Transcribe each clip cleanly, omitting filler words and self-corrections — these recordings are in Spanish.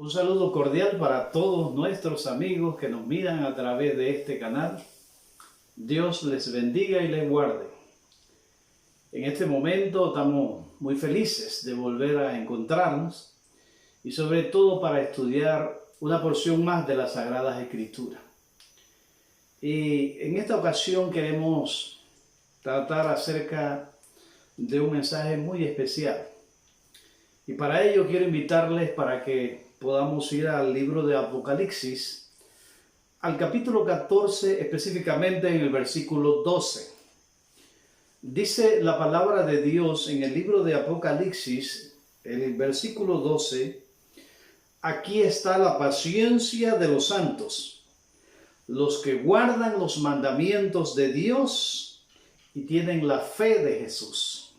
Un saludo cordial para todos nuestros amigos que nos miran a través de este canal. Dios les bendiga y les guarde. En este momento estamos muy felices de volver a encontrarnos y sobre todo para estudiar una porción más de las Sagradas Escrituras. Y en esta ocasión queremos tratar acerca de un mensaje muy especial. Y para ello quiero invitarles para que podamos ir al libro de Apocalipsis, al capítulo 14, específicamente en el versículo 12. Dice la palabra de Dios en el libro de Apocalipsis, en el versículo 12, aquí está la paciencia de los santos, los que guardan los mandamientos de Dios y tienen la fe de Jesús.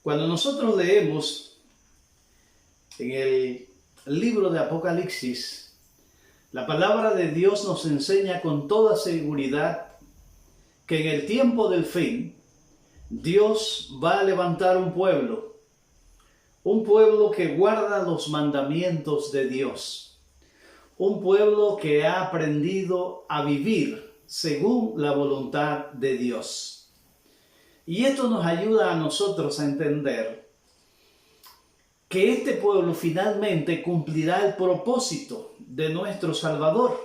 Cuando nosotros leemos en el libro de Apocalipsis, la palabra de Dios nos enseña con toda seguridad que en el tiempo del fin, Dios va a levantar un pueblo que guarda los mandamientos de Dios, un pueblo que ha aprendido a vivir según la voluntad de Dios. Y esto nos ayuda a nosotros a entender que este pueblo finalmente cumplirá el propósito de nuestro Salvador,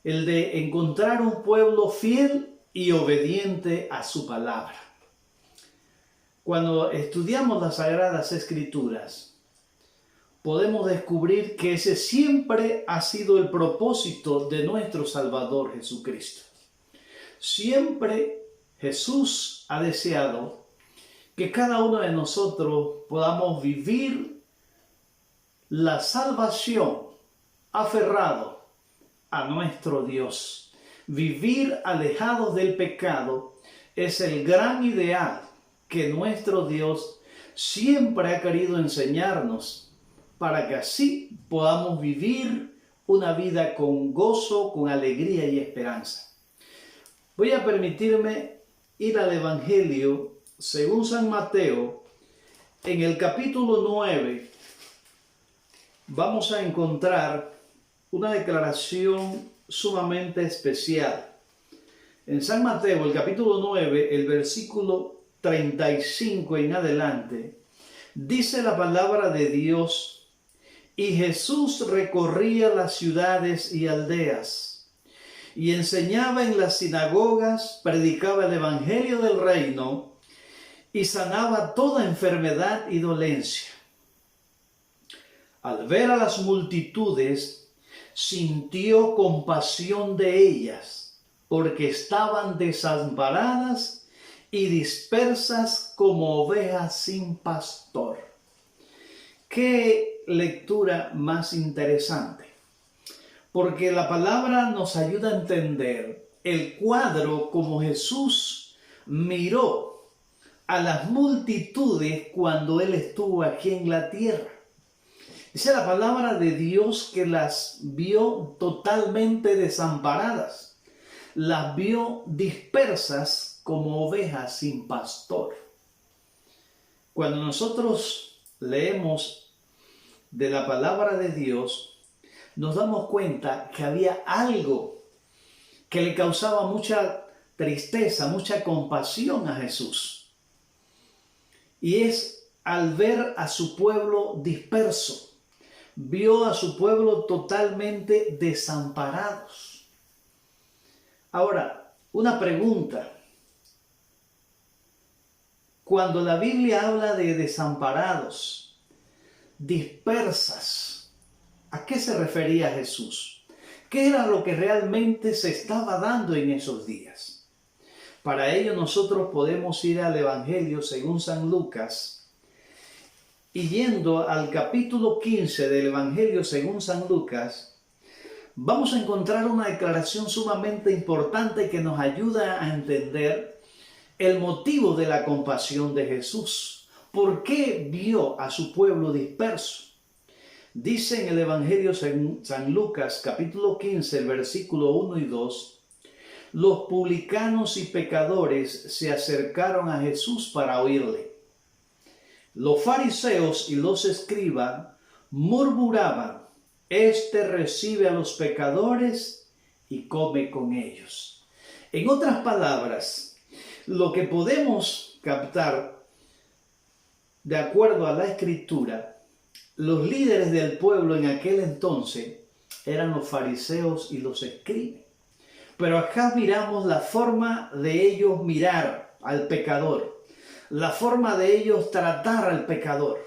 el de encontrar un pueblo fiel y obediente a su palabra. Cuando estudiamos las Sagradas Escrituras, podemos descubrir que ese siempre ha sido el propósito de nuestro Salvador Jesucristo. Siempre Jesús ha deseado que cada uno de nosotros podamos vivir la salvación aferrado a nuestro Dios. Vivir alejados del pecado es el gran ideal que nuestro Dios siempre ha querido enseñarnos para que así podamos vivir una vida con gozo, con alegría y esperanza. Voy a permitirme ir al Evangelio según San Mateo. En el capítulo 9 vamos a encontrar una declaración sumamente especial. En San Mateo, el capítulo 9, el versículo 35 en adelante, dice la palabra de Dios: y Jesús recorría las ciudades y aldeas, y enseñaba en las sinagogas, predicaba el evangelio del reino, y sanaba toda enfermedad y dolencia. Al ver a las multitudes, sintió compasión de ellas, porque estaban desamparadas y dispersas como ovejas sin pastor. ¡Qué lectura más interesante! Porque la palabra nos ayuda a entender el cuadro como Jesús miró a las multitudes cuando Él estuvo aquí en la tierra. Dice la palabra de Dios que las vio totalmente desamparadas, las vio dispersas como ovejas sin pastor. Cuando nosotros leemos de la palabra de Dios, nos damos cuenta que había algo que le causaba mucha tristeza, mucha compasión a Jesús. Y es al ver a su pueblo disperso, vio a su pueblo totalmente desamparados. Ahora, una pregunta. Cuando la Biblia habla de desamparados, dispersas, ¿a qué se refería Jesús? ¿Qué era lo que realmente se estaba dando en esos días? Para ello nosotros podemos ir al Evangelio según San Lucas, y yendo al capítulo 15 del Evangelio según San Lucas, vamos a encontrar una declaración sumamente importante que nos ayuda a entender el motivo de la compasión de Jesús. ¿Por qué vio a su pueblo disperso? Dice en el Evangelio según San Lucas, capítulo 15, el versículo 1 y 2, los publicanos y pecadores se acercaron a Jesús para oírle. Los fariseos y los escribas murmuraban: este recibe a los pecadores y come con ellos. En otras palabras, lo que podemos captar de acuerdo a la Escritura, los líderes del pueblo en aquel entonces eran los fariseos y los escribas. Pero acá miramos la forma de ellos mirar al pecador, la forma de ellos tratar al pecador.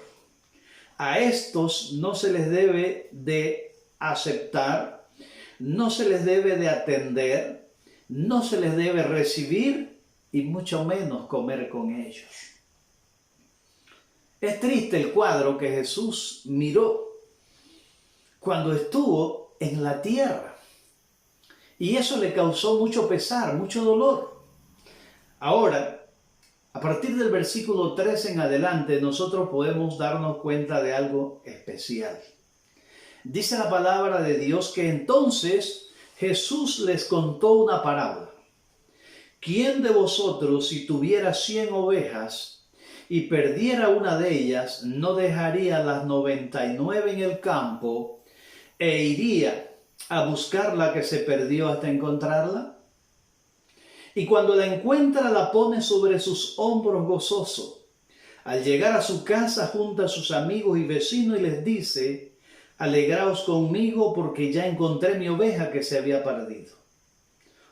A estos no se les debe de aceptar, no se les debe de atender, no se les debe recibir y mucho menos comer con ellos. Es triste el cuadro que Jesús miró cuando estuvo en la tierra. Y eso le causó mucho pesar, mucho dolor. Ahora, a partir del versículo 3 en adelante, nosotros podemos darnos cuenta de algo especial. Dice la palabra de Dios que entonces Jesús les contó una parábola. ¿Quién de vosotros, si tuviera 100 ovejas y perdiera una de ellas, no dejaría las 99 en el campo e iría a buscar la que se perdió hasta encontrarla? Y cuando la encuentra, la pone sobre sus hombros gozoso. Al llegar a su casa, junta a sus amigos y vecinos y les dice: alegraos conmigo porque ya encontré mi oveja que se había perdido.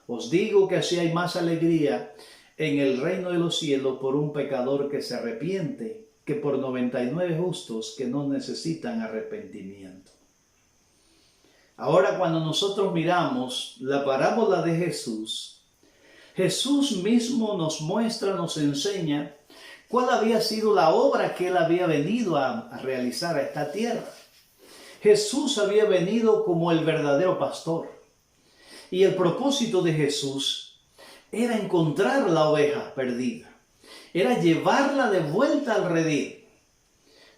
Os digo que así hay más alegría en el reino de los cielos por un pecador que se arrepiente que por 99 justos que no necesitan arrepentimiento. Ahora, cuando nosotros miramos la parábola de Jesús, Jesús mismo nos muestra, nos enseña cuál había sido la obra que él había venido a realizar a esta tierra. Jesús había venido como el verdadero pastor. Y el propósito de Jesús era encontrar la oveja perdida. Era llevarla de vuelta al redil.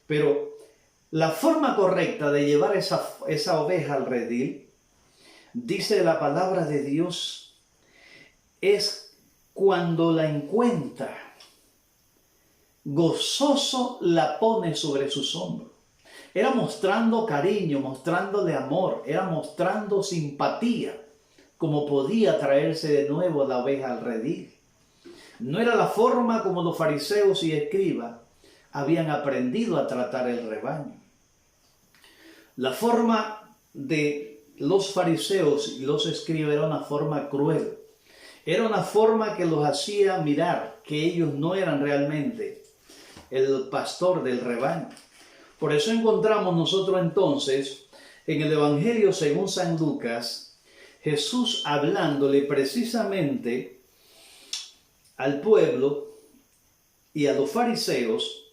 Pero la forma correcta de llevar esa oveja al redil, dice la palabra de Dios, es cuando la encuentra, gozoso la pone sobre sus hombros. Era mostrando cariño, mostrándole amor, era mostrando simpatía, como podía traerse de nuevo la oveja al redil. No era la forma como los fariseos y escribas habían aprendido a tratar el rebaño. La forma de los fariseos y los escribas era una forma cruel. Era una forma que los hacía mirar que ellos no eran realmente el pastor del rebaño. Por eso encontramos nosotros entonces en el Evangelio según San Lucas, Jesús hablándole precisamente al pueblo y a los fariseos.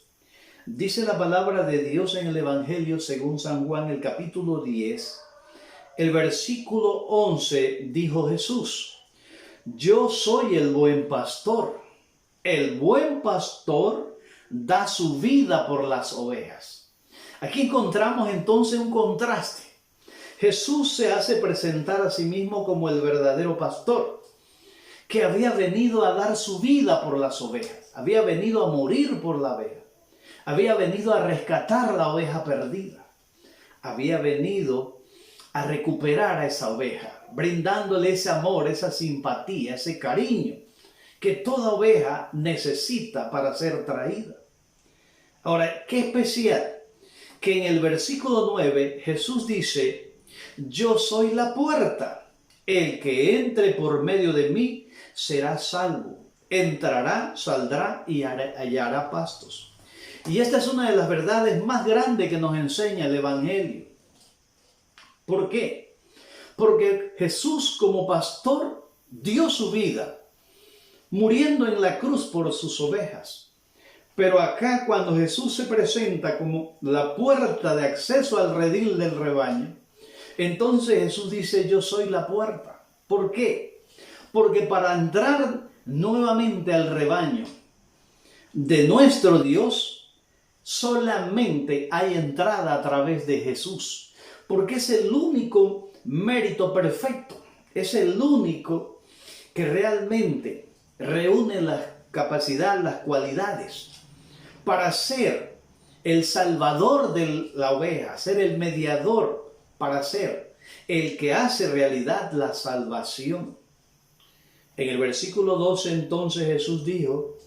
Dice la palabra de Dios en el Evangelio según San Juan, el capítulo 10, el versículo 11, dijo Jesús: yo soy el buen pastor. El buen pastor da su vida por las ovejas. Aquí encontramos entonces un contraste. Jesús se hace presentar a sí mismo como el verdadero pastor, que había venido a dar su vida por las ovejas, había venido a morir por la oveja, había venido a rescatar la oveja perdida, había venido a recuperar a esa oveja, brindándole ese amor, esa simpatía, ese cariño que toda oveja necesita para ser traída. Ahora, qué especial que en el versículo 9 Jesús dice: yo soy la puerta, el que entre por medio de mí será salvo, entrará, saldrá y hallará pastos. Y esta es una de las verdades más grandes que nos enseña el Evangelio. ¿Por qué? Porque Jesús como pastor dio su vida, muriendo en la cruz por sus ovejas. Pero acá, cuando Jesús se presenta como la puerta de acceso al redil del rebaño, entonces Jesús dice: yo soy la puerta. ¿Por qué? Porque para entrar nuevamente al rebaño de nuestro Dios, solamente hay entrada a través de Jesús. Porque es el único mérito perfecto. Es el único que realmente reúne la capacidad, las cualidades para ser el salvador de la oveja, ser el mediador para ser el que hace realidad la salvación. En el versículo 12 entonces Jesús dijo: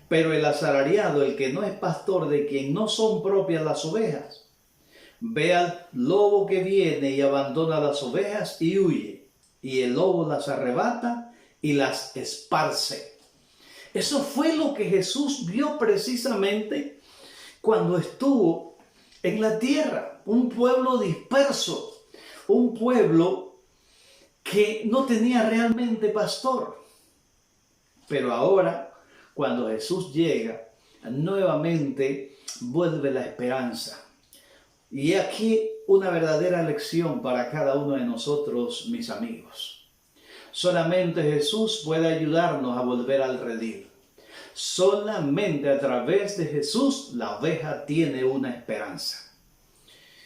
pero el asalariado, el que no es pastor, de quien no son propias las ovejas, ve al lobo que viene y abandona las ovejas y huye, y el lobo las arrebata y las esparce. Eso fue lo que Jesús vio precisamente cuando estuvo en la tierra. Un pueblo disperso, un pueblo que no tenía realmente pastor. Pero ahora, cuando Jesús llega, nuevamente vuelve la esperanza. Y aquí una verdadera lección para cada uno de nosotros, mis amigos. Solamente Jesús puede ayudarnos a volver al redil. Solamente a través de Jesús la oveja tiene una esperanza.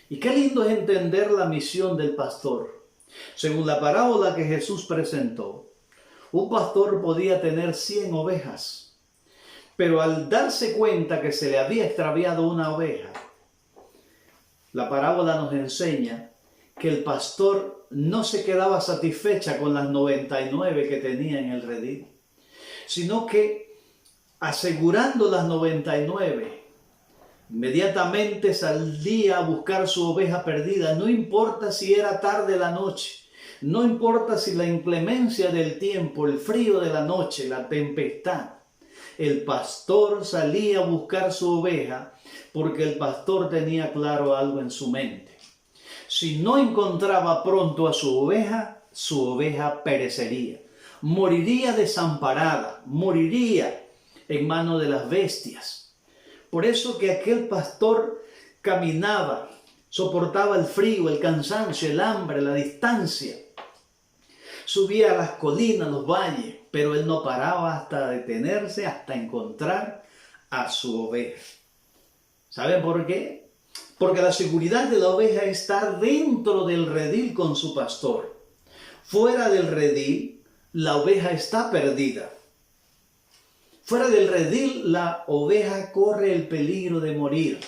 Y qué lindo es entender la misión del pastor. Según la parábola que Jesús presentó, un pastor podía tener 100 ovejas, pero al darse cuenta que se le había extraviado una oveja, la parábola nos enseña que el pastor no se quedaba satisfecha con las 99 que tenía en el redil, sino que asegurando las 99, inmediatamente salía a buscar su oveja perdida, no importa si era tarde la noche, no importa si la inclemencia del tiempo, el frío de la noche, la tempestad. El pastor salía a buscar su oveja porque el pastor tenía claro algo en su mente. Si no encontraba pronto a su oveja perecería, moriría desamparada, moriría en manos de las bestias. Por eso que aquel pastor caminaba, soportaba el frío, el cansancio, el hambre, la distancia. Subía a las colinas, los valles, pero él no paraba hasta detenerse, hasta encontrar a su oveja. ¿Saben por qué? Porque la seguridad de la oveja está dentro del redil con su pastor. Fuera del redil, la oveja está perdida. Fuera del redil, la oveja corre el peligro de morir,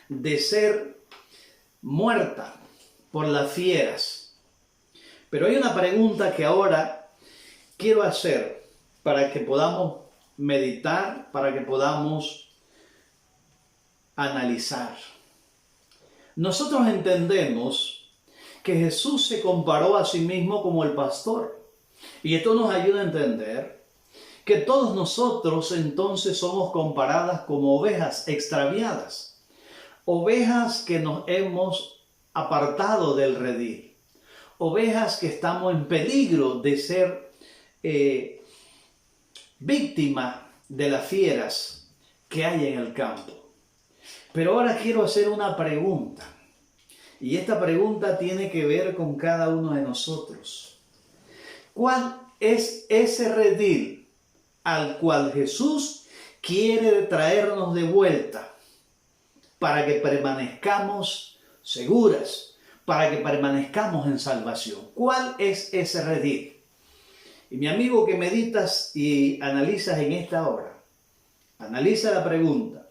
de ser muerta por las fieras. Pero hay una pregunta que ahora quiero hacer para que podamos meditar, para que podamos analizar. Nosotros entendemos que Jesús se comparó a sí mismo como el pastor. Y esto nos ayuda a entender que todos nosotros entonces somos comparadas como ovejas extraviadas. Ovejas que nos hemos apartado del redil. Ovejas que estamos en peligro de ser víctimas de las fieras que hay en el campo. Pero ahora quiero hacer una pregunta. Y esta pregunta tiene que ver con cada uno de nosotros. ¿Cuál es ese redil al cual Jesús quiere traernos de vuelta para que permanezcamos seguras? Para que permanezcamos en salvación. ¿Cuál es ese redil? Y mi amigo que meditas y analizas en esta hora, analiza la pregunta.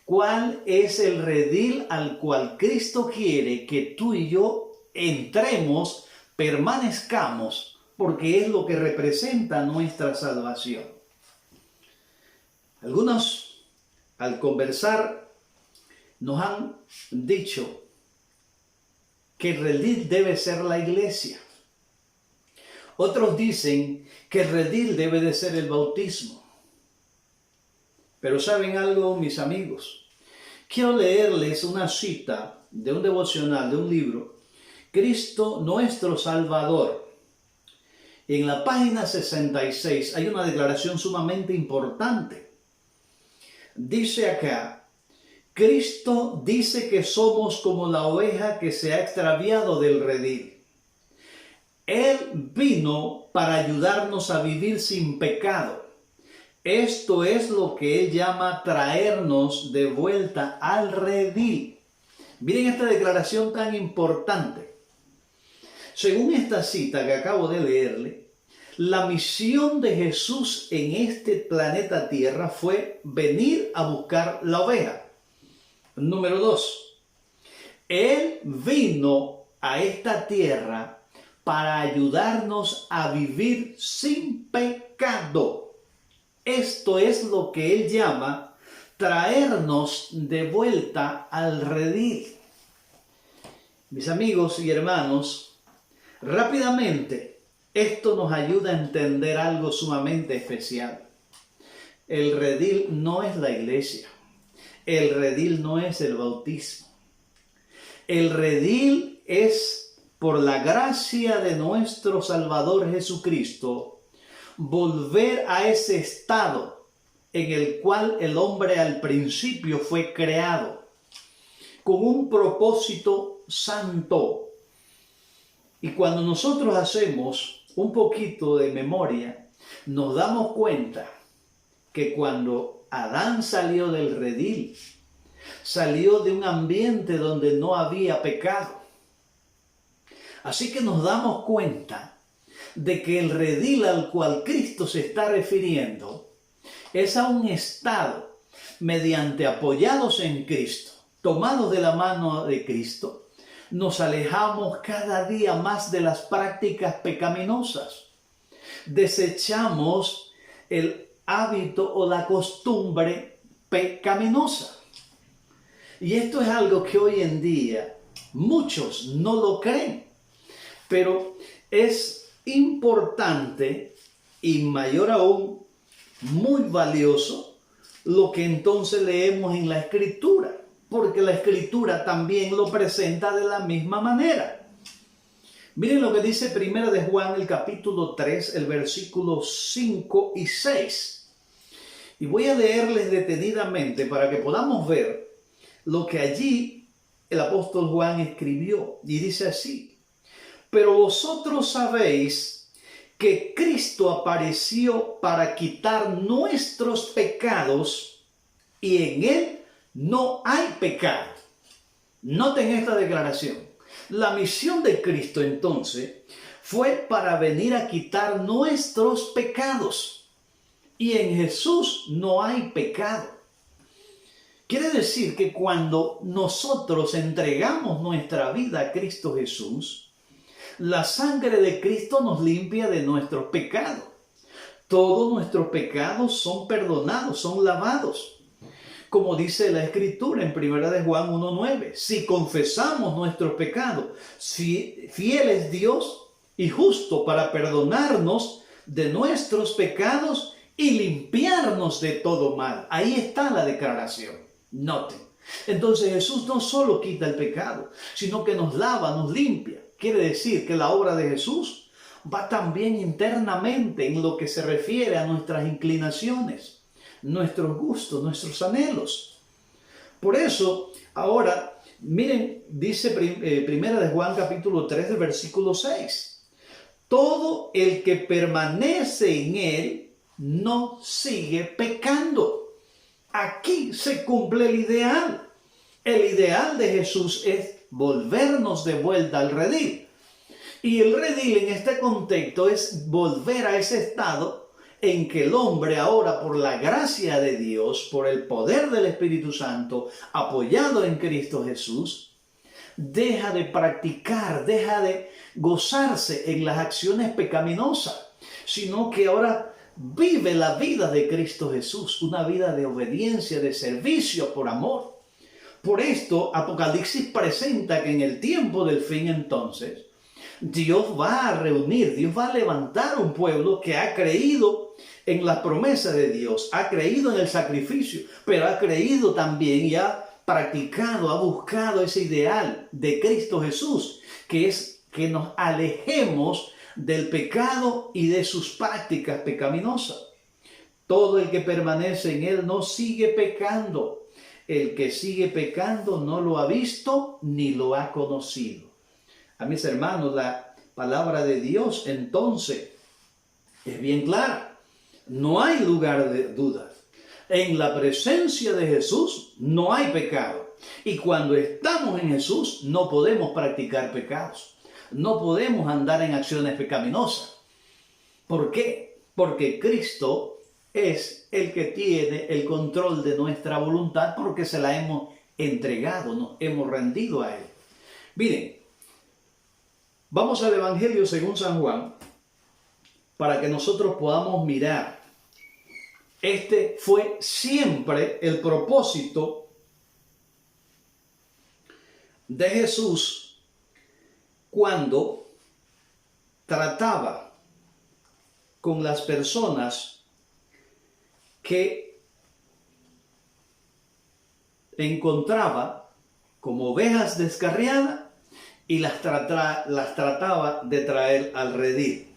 ¿Cuál es el redil al cual Cristo quiere que tú y yo entremos, permanezcamos, porque es lo que representa nuestra salvación? Algunos, al conversar, nos han dicho que el redil debe ser la iglesia. Otros dicen que el redil debe de ser el bautismo. Pero ¿saben algo, mis amigos? Quiero leerles una cita de un devocional, de un libro, Cristo nuestro Salvador. En la página 66 hay una declaración sumamente importante. Dice acá: Cristo dice que somos como la oveja que se ha extraviado del redil. Él vino para ayudarnos a vivir sin pecado. Esto es lo que Él llama traernos de vuelta al redil. Miren esta declaración tan importante. Según esta cita que acabo de leerle, la misión de Jesús en este planeta Tierra fue venir a buscar la oveja. Número 2. Él vino a esta tierra para ayudarnos a vivir sin pecado. Esto es lo que Él llama traernos de vuelta al redil. Mis amigos y hermanos, rápidamente esto nos ayuda a entender algo sumamente especial. El redil no es la iglesia. El redil no es el bautismo. El redil es, por la gracia de nuestro Salvador Jesucristo, volver a ese estado en el cual el hombre al principio fue creado, con un propósito santo. Y cuando nosotros hacemos un poquito de memoria, nos damos cuenta que cuando Adán salió del redil, salió de un ambiente donde no había pecado. Así que nos damos cuenta de que el redil al cual Cristo se está refiriendo es a un estado mediante apoyados en Cristo, tomados de la mano de Cristo, nos alejamos cada día más de las prácticas pecaminosas. Desechamos el hábito o la costumbre pecaminosa. Y esto es algo que hoy en día muchos no lo creen, pero es importante y mayor aún, muy valioso lo que entonces leemos en la Escritura, porque la Escritura también lo presenta de la misma manera. Miren lo que dice 1 de Juan, el capítulo 3, el versículo 5 y 6. Y voy a leerles detenidamente para que podamos ver lo que allí el apóstol Juan escribió. Y dice así: pero vosotros sabéis que Cristo apareció para quitar nuestros pecados y en Él no hay pecado. Noten esta declaración. La misión de Cristo entonces fue para venir a quitar nuestros pecados. Y en Jesús no hay pecado. Quiere decir que cuando nosotros entregamos nuestra vida a Cristo Jesús, la sangre de Cristo nos limpia de nuestros pecados. Todos nuestros pecados son perdonados, son lavados. Como dice la Escritura en 1 de Juan 1:9, si confesamos nuestros pecados, fiel es Dios y justo para perdonarnos de nuestros pecados y limpiarnos de todo mal. Ahí está la declaración. Noten. Entonces Jesús no solo quita el pecado, sino que nos lava, nos limpia. Quiere decir que la obra de Jesús va también internamente en lo que se refiere a nuestras inclinaciones, nuestros gustos, nuestros anhelos. Por eso, ahora, miren, dice 1 de Juan capítulo 3, del versículo 6. Todo el que permanece en Él no sigue pecando. Aquí se cumple el ideal. El ideal de Jesús es volvernos de vuelta al redil. Y el redil en este contexto es volver a ese estado en que el hombre ahora, por la gracia de Dios, por el poder del Espíritu Santo, apoyado en Cristo Jesús, deja de practicar, deja de gozarse en las acciones pecaminosas, sino que ahora vive la vida de Cristo Jesús, una vida de obediencia, de servicio por amor. Por esto, Apocalipsis presenta que en el tiempo del fin entonces, Dios va a reunir, Dios va a levantar un pueblo que ha creído en la promesa de Dios, ha creído en el sacrificio, pero ha creído también y ha practicado, ha buscado ese ideal de Cristo Jesús, que es que nos alejemos del pecado y de sus prácticas pecaminosas. Todo el que permanece en Él no sigue pecando. El que sigue pecando no lo ha visto ni lo ha conocido. A mis hermanos, la palabra de Dios entonces es bien clara. No hay lugar de dudas. En la presencia de Jesús no hay pecado. Y cuando estamos en Jesús no podemos practicar pecados. No podemos andar en acciones pecaminosas. ¿Por qué? Porque Cristo es el que tiene el control de nuestra voluntad porque se la hemos entregado, nos hemos rendido a Él. Miren, vamos al Evangelio según San Juan para que nosotros podamos mirar. Este fue siempre el propósito de Jesús cuando trataba con las personas que encontraba como ovejas descarriadas y las trataba de traer al redil.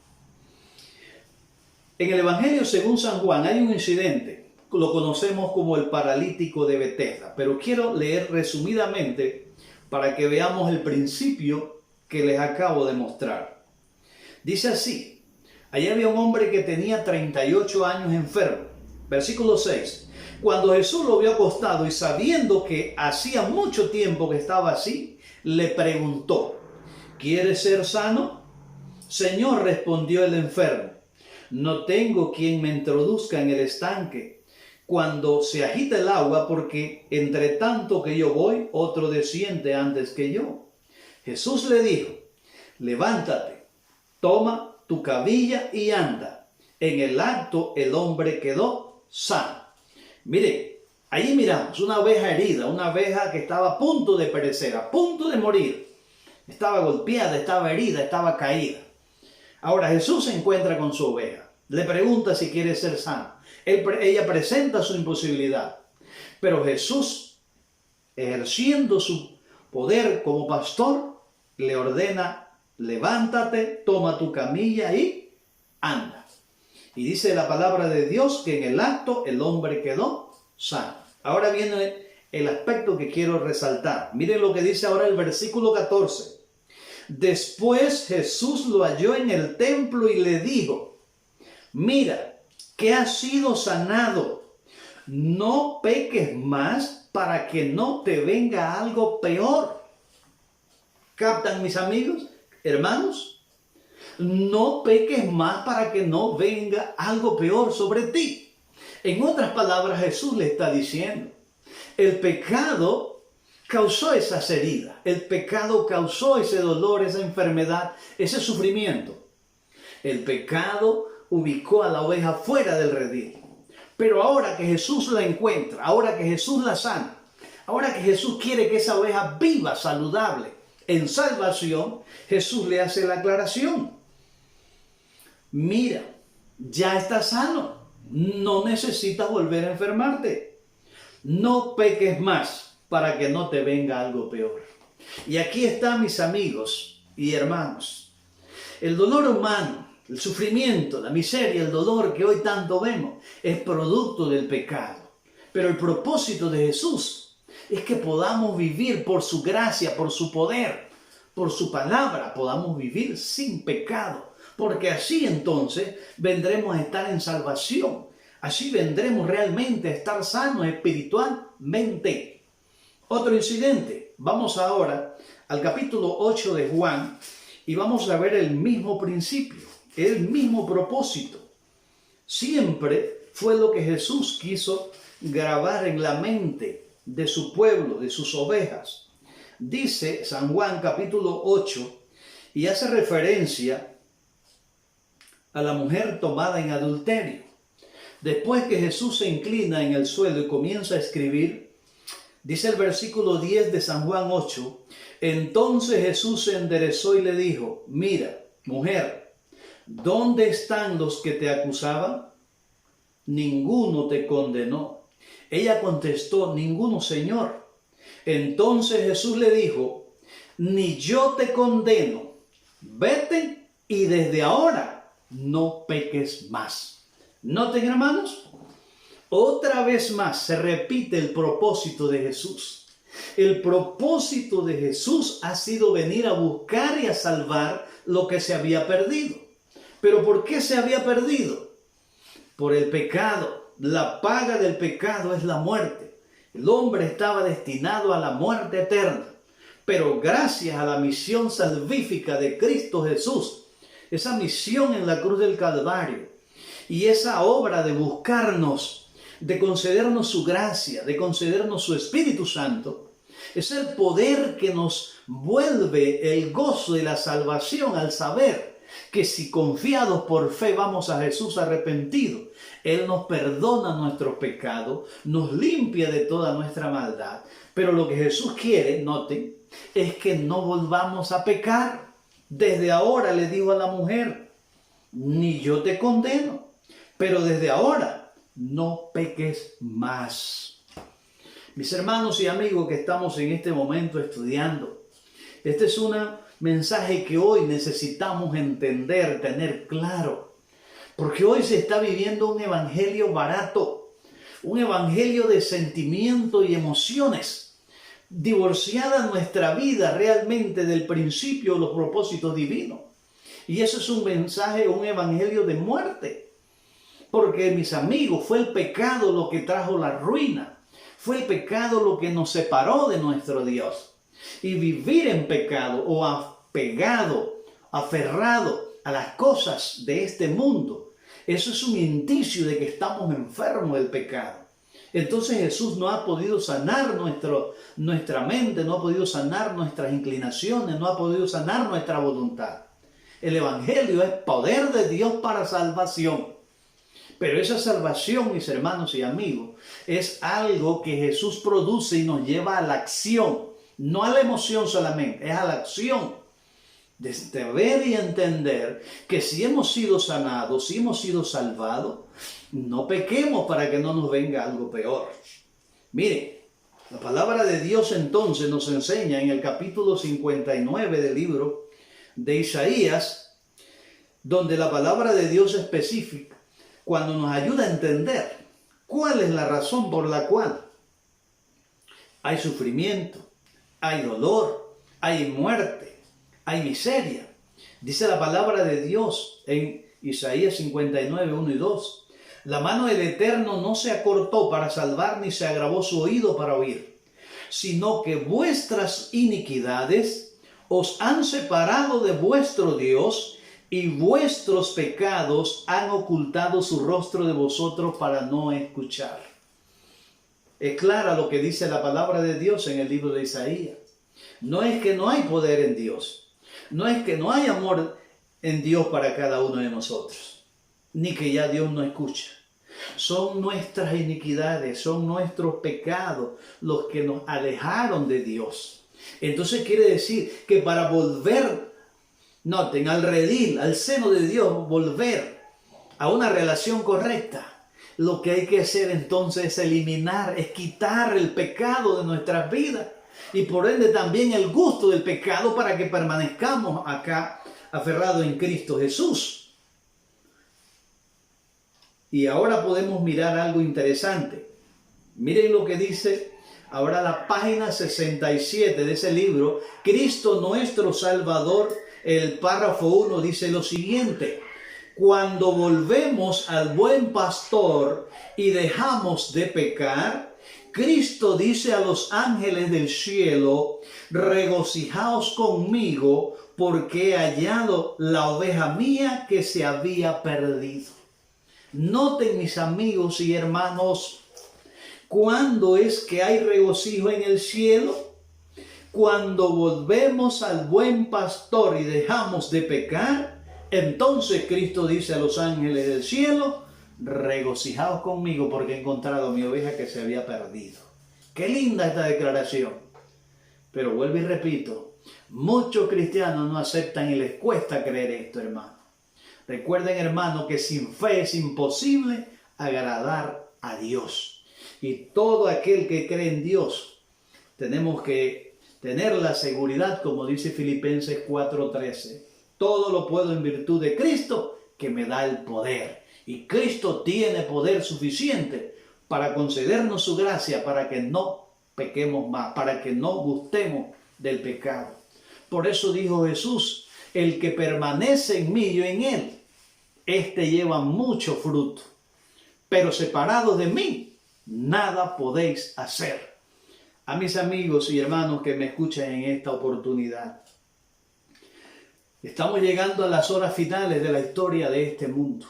En el Evangelio según San Juan hay un incidente, lo conocemos como el paralítico de Betesda, pero quiero leer resumidamente para que veamos el principio que les acabo de mostrar. Dice así: allí había un hombre que tenía 38 años enfermo. Versículo 6. Cuando Jesús lo vio acostado y sabiendo que hacía mucho tiempo que estaba así, le preguntó: ¿quieres ser sano? Señor, respondió el enfermo, no tengo quien me introduzca en el estanque cuando se agita el agua, porque entre tanto que yo voy, otro desciende antes que yo. Jesús le dijo: levántate, toma tu camilla y anda. En el acto el hombre quedó sano. Mire, ahí miramos una oveja herida, una oveja que estaba a punto de perecer, a punto de morir. Estaba golpeada, estaba herida, estaba caída. Ahora Jesús se encuentra con su oveja. Le pregunta si quiere ser sano. Ella presenta su imposibilidad. Pero Jesús, ejerciendo su poder como pastor, le ordena: levántate, toma tu camilla y anda. Y dice la palabra de Dios que en el acto el hombre quedó sano. Ahora viene el aspecto que quiero resaltar. Miren lo que dice ahora el versículo 14. Después Jesús lo halló en el templo y le dijo: mira, que has sido sanado. No peques más para que no te venga algo peor. ¿Captan, mis amigos, hermanos? No peques más para que no venga algo peor sobre ti. En otras palabras, Jesús le está diciendo: el pecado causó esas heridas, el pecado causó ese dolor, esa enfermedad, ese sufrimiento. El pecado ubicó a la oveja fuera del redil. Pero ahora que Jesús la encuentra, ahora que Jesús la sana, ahora que Jesús quiere que esa oveja viva saludable en salvación, Jesús le hace la aclaración: mira, ya estás sano, no necesitas volver a enfermarte. No peques más para que no te venga algo peor. Y aquí está, mis amigos y hermanos, el dolor humano, el sufrimiento, la miseria, el dolor que hoy tanto vemos es producto del pecado. Pero el propósito de Jesús es que podamos vivir por su gracia, por su poder, por su palabra, podamos vivir sin pecado. Porque así entonces vendremos a estar en salvación. Así vendremos realmente a estar sanos espiritualmente. Otro incidente. Vamos ahora al capítulo 8 de Juan y vamos a ver el mismo principio, el mismo propósito. Siempre fue lo que Jesús quiso grabar en la mente de su pueblo, de sus ovejas. Dice San Juan capítulo 8 y hace referencia a la mujer tomada en adulterio. Después que Jesús se inclina en el suelo y comienza a escribir, dice el versículo 10 de San Juan 8, entonces Jesús se enderezó y le dijo: mira, mujer, ¿dónde están los que te acusaban? Ninguno te condenó. Ella contestó: ninguno, Señor. Entonces Jesús le dijo: ni yo te condeno, vete y desde ahora no peques más. Noten, hermanos, otra vez más se repite el propósito de Jesús. El propósito de Jesús ha sido venir a buscar y a salvar lo que se había perdido. ¿Pero por qué se había perdido? Por el pecado. La paga del pecado es la muerte. El hombre estaba destinado a la muerte eterna. Pero gracias a la misión salvífica de Cristo Jesús, esa misión en la cruz del Calvario, y esa obra de buscarnos, de concedernos su gracia, de concedernos su Espíritu Santo, Es el poder que nos vuelve el gozo y la salvación al saber que si confiados por fe vamos a Jesús arrepentido, Él nos perdona nuestros pecados, nos limpia de toda nuestra maldad. Pero lo que Jesús quiere, noten, es que no volvamos a pecar. Desde ahora le dijo a la mujer, ni yo te condeno, pero desde ahora no peques más. Mis hermanos y amigos que estamos en este momento estudiando, este es un mensaje que hoy necesitamos entender, tener claro, porque hoy se está viviendo un evangelio barato, un evangelio de sentimientos y emociones, divorciada nuestra vida realmente del principio de los propósitos divinos. Y eso es un mensaje, un evangelio de muerte, porque mis amigos, fue el pecado lo que trajo la ruina, fue el pecado lo que nos separó de nuestro Dios. Y vivir en pecado o apegado, aferrado a las cosas de este mundo, eso es un indicio de que estamos enfermos del pecado. Entonces Jesús no ha podido sanar nuestra mente, no ha podido sanar nuestras inclinaciones, no ha podido sanar nuestra voluntad. El evangelio es poder de Dios para salvación. Pero esa salvación, mis hermanos y amigos, es algo que Jesús produce y nos lleva a la acción. No a la emoción solamente, es a la acción de ver y entender que si hemos sido sanados, si hemos sido salvados, no pequemos para que no nos venga algo peor. Mire, la palabra de Dios entonces nos enseña en el capítulo 59 del libro de Isaías, donde la palabra de Dios específica, cuando nos ayuda a entender cuál es la razón por la cual hay sufrimiento, hay dolor, hay muerte, hay miseria. Dice la palabra de Dios en Isaías 59, 1 y 2. La mano del Eterno no se acortó para salvar, ni se agravó su oído para oír, sino que vuestras iniquidades os han separado de vuestro Dios, y vuestros pecados han ocultado su rostro de vosotros para no escuchar. Es clara lo que dice la palabra de Dios en el libro de Isaías. No es que no hay poder en Dios, no es que no hay amor en Dios para cada uno de nosotros, ni que ya Dios no escucha. Son nuestras iniquidades, son nuestros pecados los que nos alejaron de Dios. Entonces quiere decir que para volver, noten, al redil, al seno de Dios, volver a una relación correcta, lo que hay que hacer entonces es eliminar, es quitar el pecado de nuestras vidas y por ende también el gusto del pecado para que permanezcamos acá aferrados en Cristo Jesús. Y ahora podemos mirar algo interesante. Miren lo que dice ahora la página 67 de ese libro, Cristo nuestro Salvador. El párrafo 1 dice lo siguiente: cuando volvemos al buen pastor y dejamos de pecar, Cristo dice a los ángeles del cielo: regocijaos conmigo, porque he hallado la oveja mía que se había perdido. Noten, mis amigos y hermanos, ¿cuándo es que hay regocijo en el cielo? Cuando volvemos al buen pastor y dejamos de pecar, entonces Cristo dice a los ángeles del cielo: regocijaos conmigo porque he encontrado mi oveja que se había perdido. Qué linda esta declaración. Pero vuelvo y repito, muchos cristianos no aceptan y les cuesta creer esto, hermano. Recuerden, hermano, que sin fe es imposible agradar a Dios. Y todo aquel que cree en Dios, tenemos que tener la seguridad, como dice Filipenses 4:13. Todo lo puedo en virtud de Cristo que me da el poder. Y Cristo tiene poder suficiente para concedernos su gracia, para que no pequemos más, para que no gustemos del pecado. Por eso dijo Jesús: el que permanece en mí y yo en él, este lleva mucho fruto. Pero separados de mí, nada podéis hacer. A mis amigos y hermanos que me escuchan en esta oportunidad, estamos llegando a las horas finales de la historia de este mundo.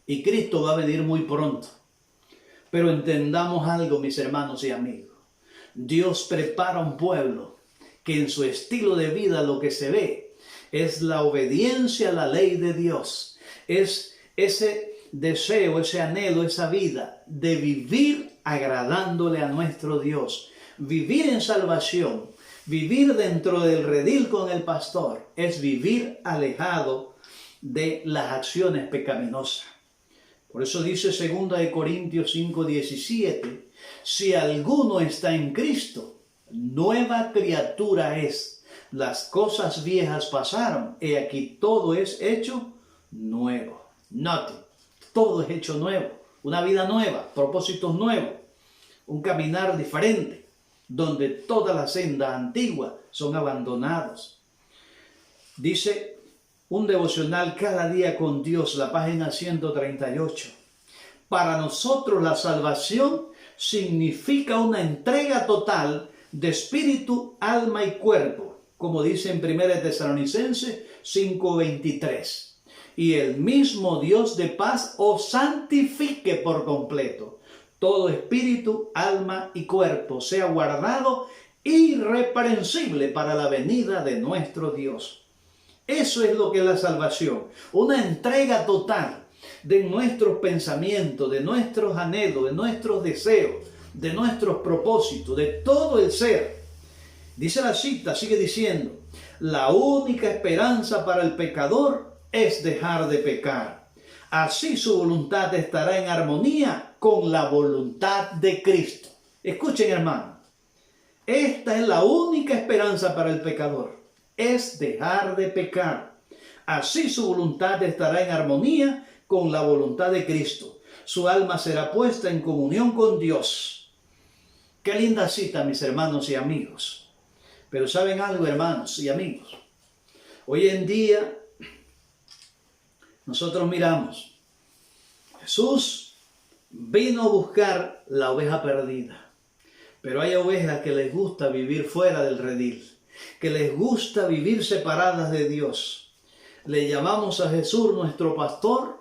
Y Cristo va a venir muy pronto. Pero entendamos algo, mis hermanos y amigos. Dios prepara un pueblo que en su estilo de vida lo que se ve es la obediencia a la ley de Dios. Es ese deseo, ese anhelo, esa vida de vivir agradándole a nuestro Dios. Vivir en salvación, vivir dentro del redil con el pastor, es vivir alejado de las acciones pecaminosas. Por eso dice 2 Corintios 5:17, si alguno está en Cristo, nueva criatura es. Las cosas viejas pasaron, y aquí todo es hecho nuevo. Note, todo es hecho nuevo. Una vida nueva, propósitos nuevos, un caminar diferente, donde todas las sendas antiguas son abandonadas. Dice un devocional cada día con Dios, la página 138. Para nosotros la salvación significa una entrega total de espíritu, alma y cuerpo, como dice en 1 Tesalonicenses 5:23. Y el mismo Dios de paz os santifique por completo. Todo espíritu, alma y cuerpo sea guardado irreprensible para la venida de nuestro Dios. Eso es lo que es la salvación, una entrega total de nuestros pensamientos, de nuestros anhelos, de nuestros deseos, de nuestros propósitos, de todo el ser. Dice la cita, sigue diciendo, la única esperanza para el pecador es dejar de pecar. Así su voluntad estará en armonía con la voluntad de Cristo. Escuchen, hermano, esta es la única esperanza para el pecador. Es dejar de pecar. Así su voluntad estará en armonía con la voluntad de Cristo. Su alma será puesta en comunión con Dios. Qué linda cita, mis hermanos y amigos. Pero ¿saben algo, hermanos y amigos? Hoy en día nosotros miramos, Jesús vino a buscar la oveja perdida. Pero hay ovejas que les gusta vivir fuera del redil, que les gusta vivir separadas de Dios. Le llamamos a Jesús nuestro pastor,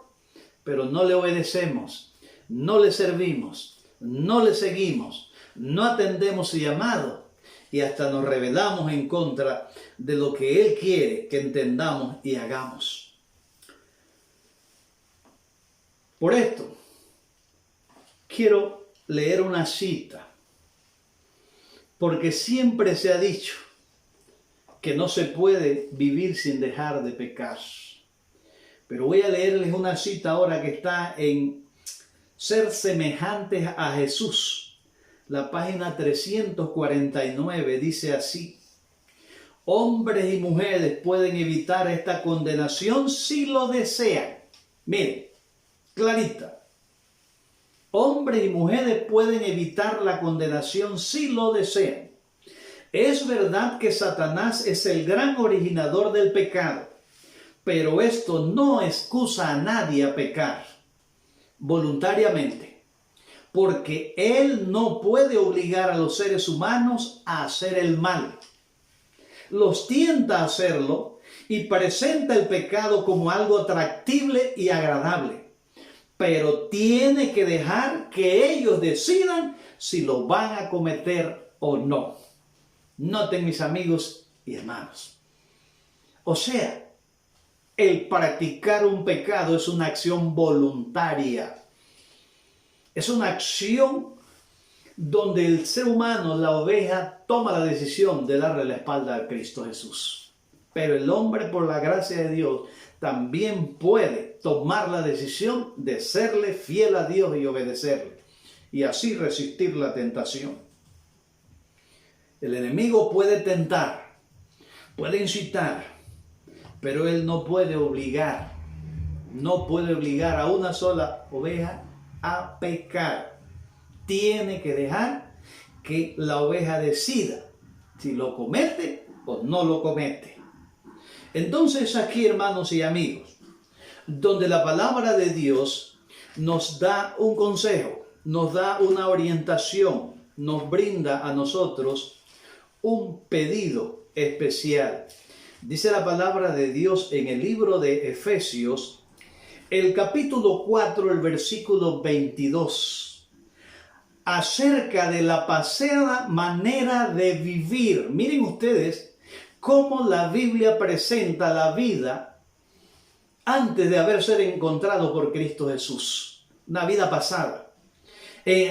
pero no le obedecemos, no le servimos, no le seguimos, no atendemos su llamado y hasta nos rebelamos en contra de lo que Él quiere que entendamos y hagamos. Por esto, quiero leer una cita, porque siempre se ha dicho que no se puede vivir sin dejar de pecar. Pero voy a leerles una cita ahora que está en Ser semejantes a Jesús. La página 349 dice así: hombres y mujeres pueden evitar esta condenación si lo desean. Miren, clarita. Hombres y mujeres pueden evitar la condenación si lo desean. Es verdad que Satanás es el gran originador del pecado, pero esto no excusa a nadie a pecar voluntariamente, porque él no puede obligar a los seres humanos a hacer el mal. Los tienta a hacerlo y presenta el pecado como algo atractible y agradable, pero tiene que dejar que ellos decidan si lo van a cometer o no. Noten, mis amigos y hermanos. O sea, el practicar un pecado es una acción voluntaria. Es una acción donde el ser humano, la oveja, toma la decisión de darle la espalda a Cristo Jesús. Pero el hombre, por la gracia de Dios, también puede tomar la decisión de serle fiel a Dios y obedecerle, y así resistir la tentación. El enemigo puede tentar, puede incitar, pero él no puede obligar a una sola oveja a pecar. Tiene que dejar que la oveja decida si lo comete o no lo comete. Entonces aquí, hermanos y amigos, donde la palabra de Dios nos da un consejo, nos da una orientación, nos brinda a nosotros un pedido especial. Dice la palabra de Dios en el libro de Efesios, el capítulo 4, el versículo 22. acerca de la pasada manera de vivir. Miren ustedes cómo la Biblia presenta la vida antes de haber sido encontrado por Cristo Jesús. Una vida pasada.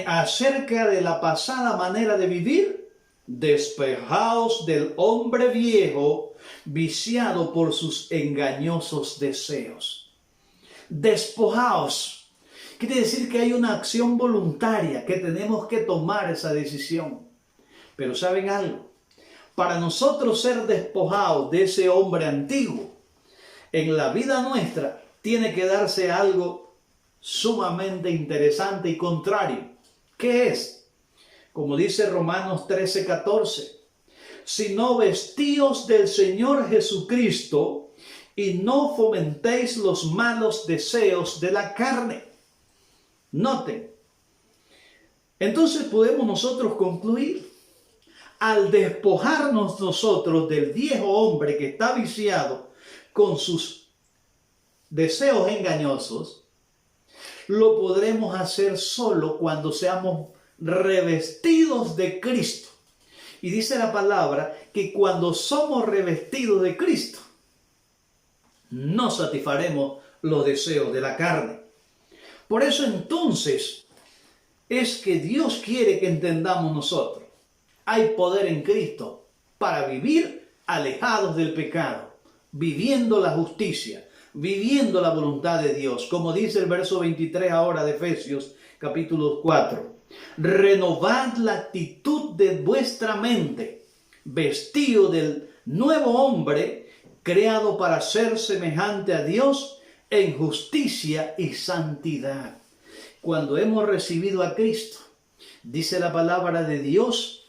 Acerca de la pasada manera de vivir, despejaos del hombre viejo, viciado por sus engañosos deseos. Despojaos. Quiere decir que hay una acción voluntaria, que tenemos que tomar esa decisión. Pero ¿saben algo? Para nosotros ser despojados de ese hombre antiguo, en la vida nuestra tiene que darse algo sumamente interesante y contrario. ¿Qué es? Como dice Romanos 13:14, sino vestíos del Señor Jesucristo y no fomentéis los malos deseos de la carne. Noten, entonces podemos nosotros concluir, al despojarnos nosotros del viejo hombre que está viciado con sus deseos engañosos, lo podremos hacer solo cuando seamos revestidos de Cristo. Y dice la palabra que cuando somos revestidos de Cristo, no satisfaremos los deseos de la carne. Por eso entonces es que Dios quiere que entendamos nosotros. Hay poder en Cristo para vivir alejados del pecado, viviendo la justicia, viviendo la voluntad de Dios. Como dice el verso 23 ahora de Efesios capítulo 4. Renovad la actitud de vuestra mente, vestido del nuevo hombre, creado para ser semejante a Dios en justicia y santidad. Cuando hemos recibido a Cristo, dice la palabra de Dios,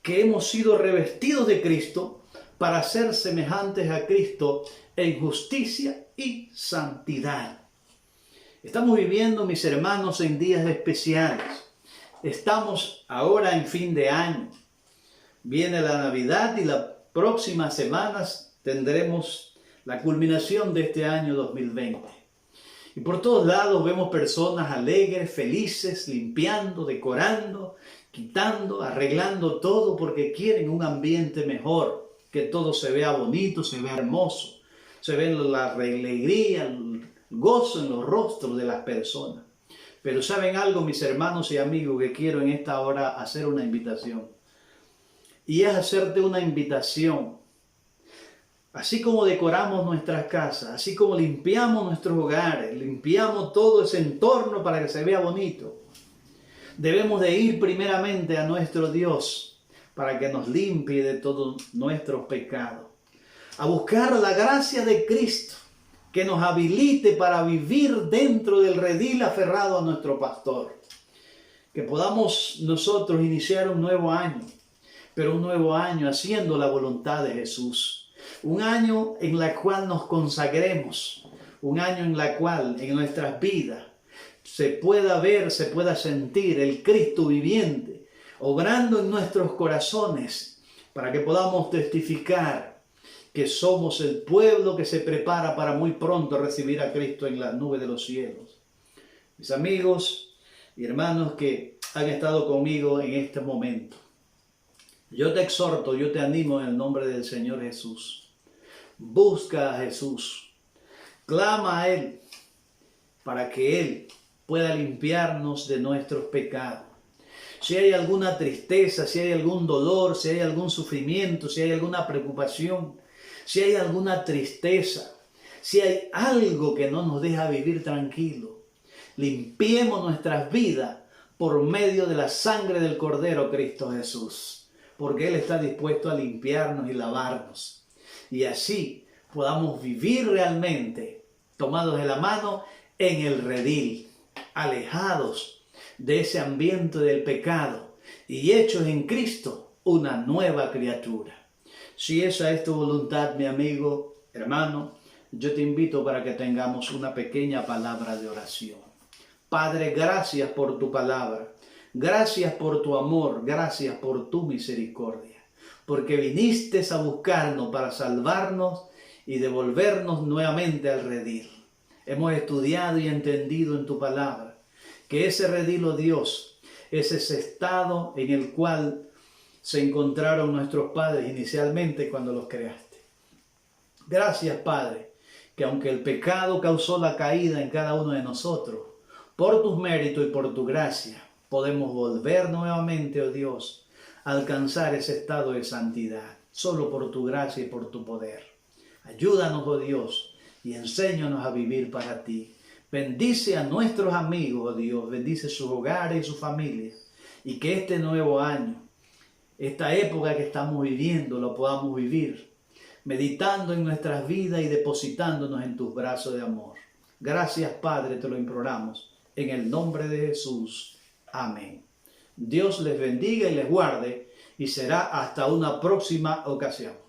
que hemos sido revestidos de Cristo para ser semejantes a Cristo en justicia y santidad. Estamos viviendo, mis hermanos, en días especiales. Estamos ahora en fin de año. Viene la Navidad y las próximas semanas tendremos la culminación de este año 2020. Y por todos lados vemos personas alegres, felices, limpiando, decorando, quitando, arreglando todo porque quieren un ambiente mejor, que todo se vea bonito, se vea hermoso, se ve la alegría, el gozo en los rostros de las personas. Pero ¿saben algo, mis hermanos y amigos, que quiero en esta hora hacer una invitación? Y es hacerte una invitación. Así como decoramos nuestras casas, así como limpiamos nuestros hogares, limpiamos todo ese entorno para que se vea bonito, debemos de ir primeramente a nuestro Dios para que nos limpie de todos nuestros pecados. A buscar la gracia de Cristo que nos habilite para vivir dentro del redil aferrado a nuestro pastor. Que podamos nosotros iniciar un nuevo año, pero un nuevo año haciendo la voluntad de Jesús. Un año en el cual nos consagremos, un año en el cual en nuestras vidas se pueda ver, se pueda sentir el Cristo viviente, obrando en nuestros corazones, para que podamos testificar que somos el pueblo que se prepara para muy pronto recibir a Cristo en las nubes de los cielos. Mis amigos y hermanos que han estado conmigo en este momento, yo te exhorto, yo te animo en el nombre del Señor Jesús. Busca a Jesús, clama a Él para que Él pueda limpiarnos de nuestros pecados. Si hay alguna tristeza, si hay algún dolor, si hay algún sufrimiento, si hay alguna preocupación, si hay alguna tristeza, si hay algo que no nos deja vivir tranquilo, limpiemos nuestras vidas por medio de la sangre del Cordero Cristo Jesús, porque Él está dispuesto a limpiarnos y lavarnos. Y así podamos vivir realmente tomados de la mano en el redil, alejados de ese ambiente del pecado y hechos en Cristo una nueva criatura. Si esa es tu voluntad, mi amigo, hermano, yo te invito para que tengamos una pequeña palabra de oración. Padre, gracias por tu palabra, gracias por tu amor, gracias por tu misericordia. Porque viniste a buscarnos para salvarnos y devolvernos nuevamente al redil. Hemos estudiado y entendido en tu palabra que ese redil, oh Dios, es ese estado en el cual se encontraron nuestros padres inicialmente cuando los creaste. Gracias, Padre, que aunque el pecado causó la caída en cada uno de nosotros, por tus méritos y por tu gracia, podemos volver nuevamente, oh Dios, a alcanzar ese estado de santidad, solo por tu gracia y por tu poder. Ayúdanos, oh Dios, y enséñanos a vivir para ti. Bendice a nuestros amigos, oh Dios, bendice sus hogares y sus familias, y que este nuevo año, esta época que estamos viviendo, lo podamos vivir, meditando en nuestras vidas y depositándonos en tus brazos de amor. Gracias, Padre, te lo imploramos, en el nombre de Jesús. Amén. Dios les bendiga y les guarde, y será hasta una próxima ocasión.